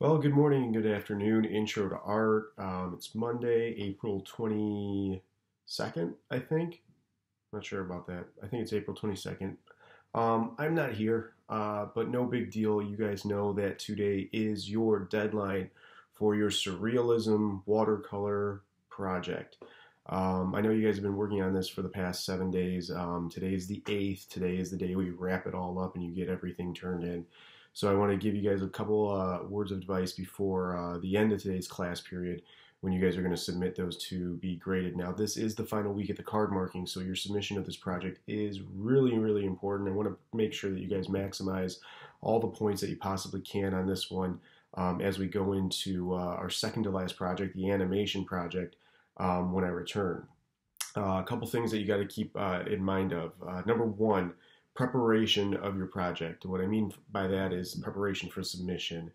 Well, good morning and good afternoon. Intro to art. It's Monday, April 22nd, I think. Not sure about that. I think it's April 22nd. I'm not here, but no big deal. You guys know that today is your deadline for your Surrealism watercolor project. I know you guys have been working on this for the past 7 days. Today is the 8th. Today is the day we wrap it all up and you get everything turned in. So I want to give you guys a couple words of advice before the end of today's class period when you guys are going to submit those to be graded. Now, this is the final week of the card marking, so your submission of this project is really, really important. I want to make sure that you guys maximize all the points that you possibly can on this one as we go into our second to last project, the animation project, when I return. A couple things that you got to keep in mind of. Number one, preparation of your project. What I mean by that is preparation for submission.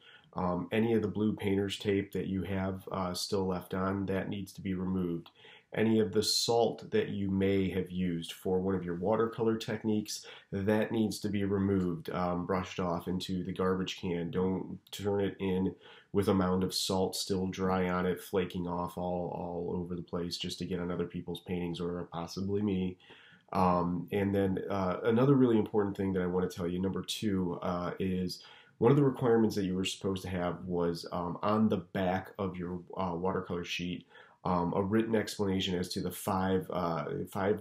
Any of the blue painter's tape that you have still left on, that needs to be removed. Any of the salt that you may have used for one of your watercolor techniques, that needs to be removed, brushed off into the garbage can. Don't turn it in with a mound of salt still dry on it, flaking off all over the place just to get on other people's paintings or possibly me. And then another really important thing that I want to tell you, number two, is one of the requirements that you were supposed to have was on the back of your watercolor sheet, a written explanation as to the five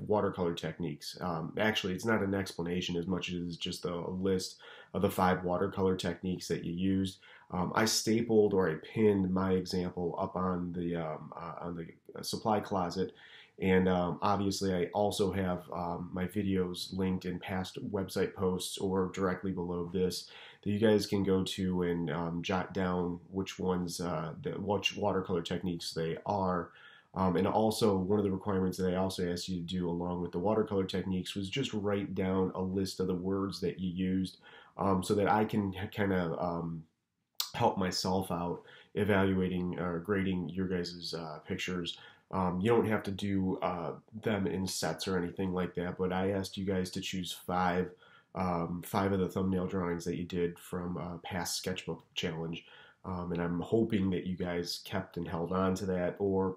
watercolor techniques. Actually, it's not an explanation as much as just a list of the five watercolor techniques that you used. I stapled or I pinned my example up on the supply closet. And obviously, I also have my videos linked in past website posts or directly below this that you guys can go to and jot down which ones, which watercolor techniques they are. And also, one of the requirements that I also asked you to do along with the watercolor techniques was just write down a list of the words that you used so that I can kind of help myself out evaluating or grading your guys' pictures. You don't have to do them in sets or anything like that, but I asked you guys to choose five of the thumbnail drawings that you did from a past sketchbook challenge. And I'm hoping that you guys kept and held on to that, or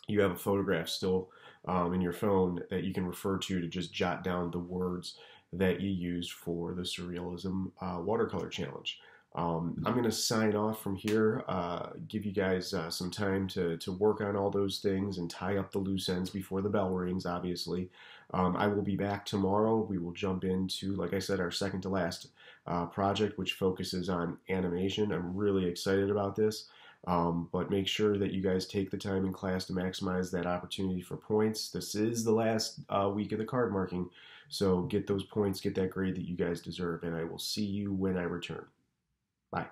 you have a photograph still in your phone that you can refer to just jot down the words that you used for the Surrealism watercolor challenge. I'm going to sign off from here, give you guys some time to work on all those things and tie up the loose ends before the bell rings, obviously. I will be back tomorrow. We will jump into, like I said, our second to last project, which focuses on animation. I'm really excited about this, but make sure that you guys take the time in class to maximize that opportunity for points. This is the last week of the card marking, so get those points, get that grade that you guys deserve, and I will see you when I return. Bye.